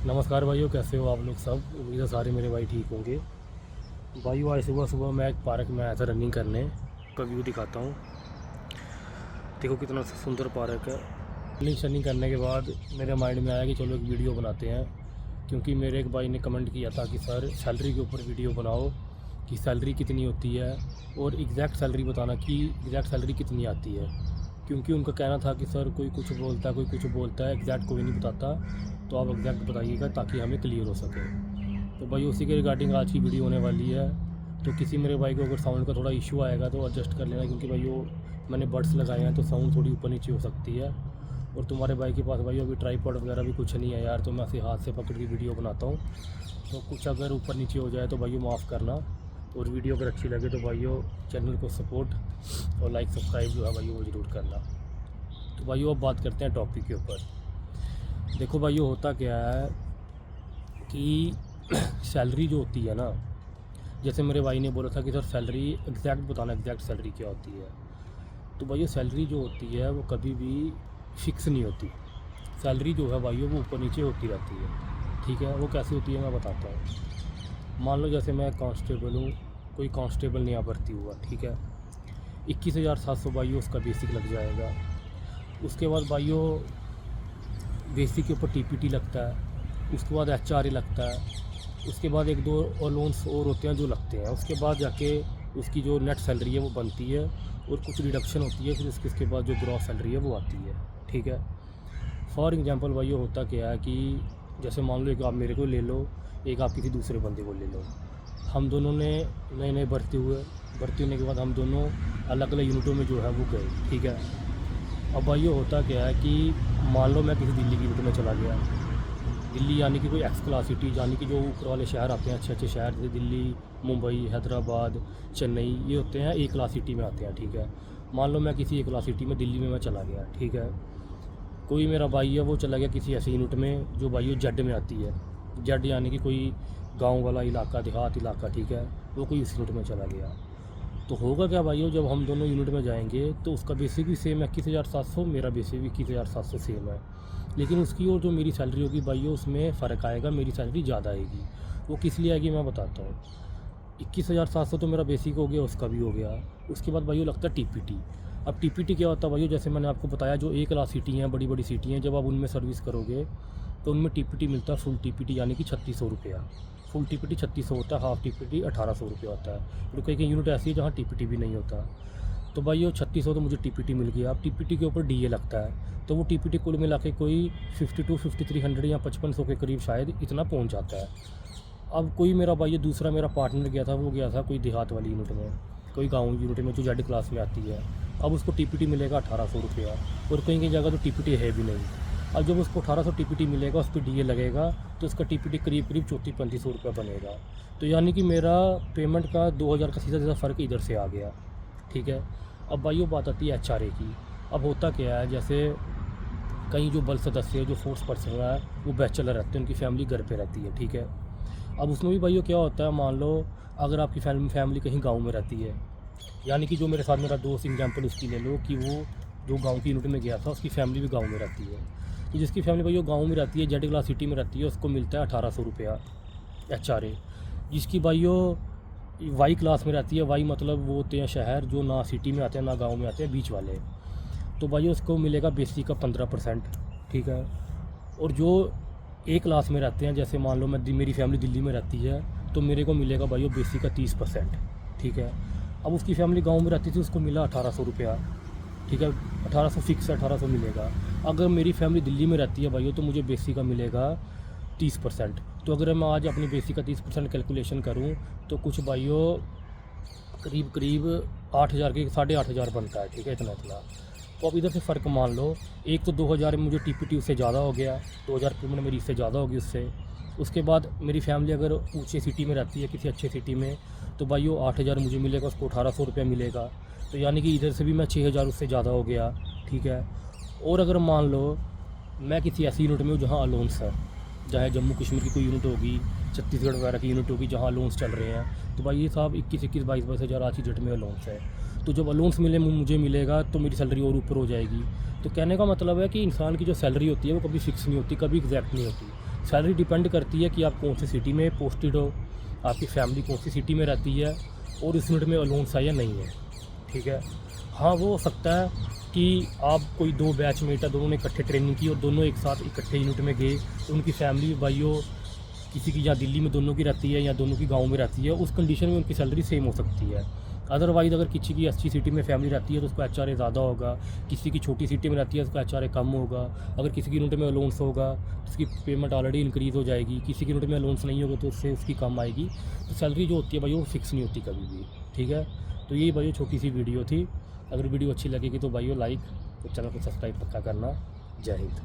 नमस्कार भाइयों, कैसे हो आप लोग सब। उम्मीद है सारे मेरे भाई ठीक होंगे। भाइयों, आज सुबह सुबह मैं एक पार्क में आया था रनिंग करने का व्यू दिखाता हूँ। देखो कितना सुंदर पार्क है। रनिंग करने के बाद मेरे माइंड में आया कि चलो एक वीडियो बनाते हैं, क्योंकि मेरे एक भाई ने कमेंट किया था कि सर सैलरी के ऊपर वीडियो बनाओ कि सैलरी कितनी होती है और एग्जैक्ट सैलरी बताना कि एग्जैक्ट सैलरी कितनी आती है। क्योंकि उनका कहना था कि सर कोई कुछ बोलता है, कोई कुछ बोलता है, एग्जैक्ट कोई नहीं बताता, तो आप एग्जैक्ट बताइएगा ताकि हमें क्लियर हो सके। तो भाई उसी के रिगार्डिंग आज की वीडियो होने वाली है। तो किसी मेरे भाई को अगर साउंड का थोड़ा इशू आएगा तो एडजस्ट कर लेना, क्योंकि भाई वो मैंने बड्स लगाए हैं तो साउंड थोड़ी ऊपर नीचे हो सकती है। और तुम्हारे भाई के पास भाई अभी ट्राईपॉड वगैरह भी कुछ नहीं है यार, तो मैं ऐसे हाथ से पकड़ के वीडियो बनाता हूँ, तो कुछ अगर ऊपर नीचे हो जाए तो भाइयों माफ़ करना। और वीडियो अगर अच्छी लगे तो भाइयों चैनल को सपोर्ट और लाइक सब्सक्राइब जो है भाइयों वो ज़रूर करना। तो भाइयों अब बात करते हैं टॉपिक के ऊपर। देखो भाइयों, होता क्या है कि सैलरी जो होती है ना, जैसे मेरे भाई ने बोला था कि सर सैलरी एग्जैक्ट बताना, एग्जैक्ट सैलरी क्या होती है। तो भाइयों सैलरी जो होती है वो कभी भी फिक्स नहीं होती। सैलरी जो है भाइयों वो ऊपर नीचे होती रहती है। ठीक है, वो कैसी होती है मैं बताता हूँ। मान लो जैसे मैं कांस्टेबल हूँ, कोई कांस्टेबल नया भर्ती हुआ, ठीक है, 21,700 भाइयों उसका बेसिक लग जाएगा। उसके बाद भाइयों बेसिक के ऊपर टीपीटी लगता है, उसके बाद एचआरए लगता है, उसके बाद एक दो और लोन्स और होते हैं जो लगते हैं। उसके बाद जाके उसकी जो नेट सैलरी है वो बनती है और कुछ रिडक्शन होती है, फिर उसके बाद जो ग्रॉस सैलरी है वो आती है। ठीक है, फॉर एग्जांपल भाई ये होता क्या है कि जैसे मान लो एक आप मेरे को ले लो, एक आप किसी दूसरे बंदे को ले लो। हम दोनों ने नए नए भर्ती हुए, भर्ती होने के बाद हम दोनों अलग अलग यूनिटों में जो है वो गए। ठीक है, अब भाई ये होता क्या है कि मान लो मैं किसी दिल्ली की यूनिट में चला गया। दिल्ली यानी कि कोई एक्स क्लास सिटी, यानी कि जो ऊपर वाले शहर आते हैं, अच्छे अच्छे शहर, जैसे दिल्ली, मुंबई, हैदराबाद, चेन्नई, ये होते हैं ए क्लास सिटी में आते हैं। ठीक है, मान लो मैं किसी ए क्लास सिटी में दिल्ली में मैं चला गया। ठीक है, कोई मेरा भाई है वो चला गया किसी ऐसी यूनिट में जो भाई जेड में आती है। जेड यानी कि कोई गांव वाला इलाका, देहात इलाका। ठीक है, वो कोई इस यूनिट में चला गया। तो होगा क्या भाइयों, जब हम दोनों यूनिट में जाएंगे तो उसका बेसिक भी सेम है 21,700, मेरा बेसिक भी 21,700 सेम है। लेकिन उसकी और जो मेरी सैलरी होगी भाइयों उसमें फ़र्क आएगा, मेरी सैलरी ज़्यादा आएगी। वो किस लिए आएगी मैं बताता हूँ। 21,700 तो मेरा बेसिक हो गया, उसका भी हो गया। उसके बाद भाइयों लगता है टीपीटी। अब टीपीटी क्या होता है भाइयों, जैसे मैंने आपको बताया जो ए क्लास सिटी हैं, बड़ी बड़ी सिटी हैं, जब आप उनमें सर्विस करोगे तो उनमें टीपीटी मिलता है फुल टीपीटी, यानी कि 3600 रुपया। फुल टीपीटी 3600 होता है, हाफ़ टीपीटी 1800 रुपया होता है। तो कई कई यूनिट ऐसी है जहाँ टीपीटी भी नहीं होता। तो भाई वो 3600 तो मुझे टीपीटी मिल गया। अब टीपीटी के ऊपर डीए लगता है, तो वो टीपीटी कुल मिला के कोई 52-5300 या 5500 के करीब शायद इतना पहुँच जाता है। अब कोई मेरा भाई दूसरा मेरा पार्टनर गया था, वो गया था कोई देहात वाली यूनिट में, कोई गाँव यूनिट में जो जेड क्लास में आती है। अब उसको टीपीटी मिलेगा 1800 रुपया, और कहीं कहीं जगह तो टीपीटी है भी नहीं। अब जब उसको 1800 टीपीटी मिलेगा, उस पर डीए लगेगा, तो उसका टीपीटी करीब करीब 3400-3500 रुपया बनेगा। तो यानी कि मेरा पेमेंट का 2000 का सीधा सीधा फ़र्क इधर से आ गया। ठीक है, अब भाई वो बात आती है एचआरए की। अब होता क्या है, जैसे कई जो बल सदस्य जो फोर्स पर्सन है वो बैचलर रहते हैं, उनकी फैमिली घर पे रहती है। ठीक है, अब उसमें भी भाइयों क्या होता है, मान लो अगर आपकी फैमिली कहीं गांव में रहती है, यानी कि जो मेरे साथ मेरा दोस्त एग्जांपल उसकी ले लो कि वो जो गांव की यूनिट में गया था उसकी फैमिली भी गांव में रहती है। तो जिसकी फैमिली भाइयों गांव में रहती है, जेड क्लास सिटी में रहती है, उसको मिलता है 1800 रुपया एचआरए। जिसकी भाइयों वाई क्लास में रहती है, वाई मतलब वो होते हैं शहर जो ना सिटी में आते हैं ना गाँव में आते हैं, बीच वाले, तो भाइयों उसको मिलेगा बेसिक का 15%। ठीक है, और जो ए क्लास में रहते हैं, जैसे मान लो मेरी फैमिली दिल्ली में रहती है, तो मेरे को मिलेगा भाइयों बेसिक का 30%। ठीक है, अब उसकी फैमिली गांव में रहती थी, उसको मिला 1800 रुपया। ठीक है, 1800 फिक्स है, 1800 मिलेगा। अगर मेरी फैमिली दिल्ली में रहती है भाइयों तो मुझे बेसिक का मिलेगा 30%। तो अगर मैं आज अपनी बेसिक का 30% कैलकुलेशन करूँ तो कुछ भाइयों करीब करीब 8000 के 8500 बनता है। ठीक है, इतना इतना। तो अब इधर से फ़र्क मान लो, एक तो 2000 मुझे टीपीटी उससे ज़्यादा हो गया, 2000 पेमेंट मेरी इससे ज़्यादा होगी उससे। उसके बाद मेरी फैमिली अगर ऊँचे सिटी में रहती है, किसी अच्छे सिटी में, तो भाई वो 8000 मुझे मिलेगा, उसको 1800 रुपया मिलेगा। तो यानी कि इधर से भी मैं 6000 उससे ज़्यादा हो गया। ठीक है, और अगर मान लो मैं किसी ऐसी यूनिट में हूँ जहाँ अलाउंस है, चाहे जम्मू कश्मीर की कोई यूनिट होगी, छत्तीसगढ़ वगैरह की यूनिट होगी जहाँ अलाउंस चल रहे हैं, तो भाई ये साहब 21-21, 22-22 हज़ार आज की डेट में अलाउंस है। तो जब अलाउंस मुझे मिलेगा तो मेरी सैलरी और ऊपर हो जाएगी। तो कहने का मतलब है कि इंसान की जो सैलरी होती है वो कभी फिक्स नहीं होती, कभी एग्जैक्ट नहीं होती। सैलरी डिपेंड करती है कि आप कौन सी सिटी में पोस्टेड हो, आपकी फैमिली कौन सी सिटी में रहती है और इस यूनिट में अलाउंस है या नहीं है। ठीक है, हाँ वो हो सकता है कि आप कोई 2 बैचमेट है, दोनों ने इकट्ठे ट्रेनिंग की और दोनों एक साथ इकट्ठे यूनिट में गए, तो उनकी फैमिली भाइयों किसी की या दिल्ली में दोनों की रहती है या दोनों की गांव में रहती है, उस कंडीशन में उनकी सैलरी सेम हो सकती है। अदरवाइज़ अगर किसी की अच्छी सिटी में फैमिली रहती है तो उसका एचआरए ज़्यादा होगा, किसी की छोटी सिटी में रहती है उसका एचआरए कम होगा। अगर किसी की यूनिट में अलाउंस होगा तो उसकी पेमेंट ऑलरेडी इंक्रीज़ हो जाएगी, किसी की यूनिट में अलाउंस नहीं होगा तो उससे उसकी कम आएगी। तो सैलरी जो होती है भाई वो फिक्स नहीं होती कभी भी। ठीक है, तो यही भाई छोटी सी वीडियो थी। अगर वीडियो अच्छी लगेगी तो भाइयों लाइक और चैनल को सब्सक्राइब पक्का करना। जय हिंद।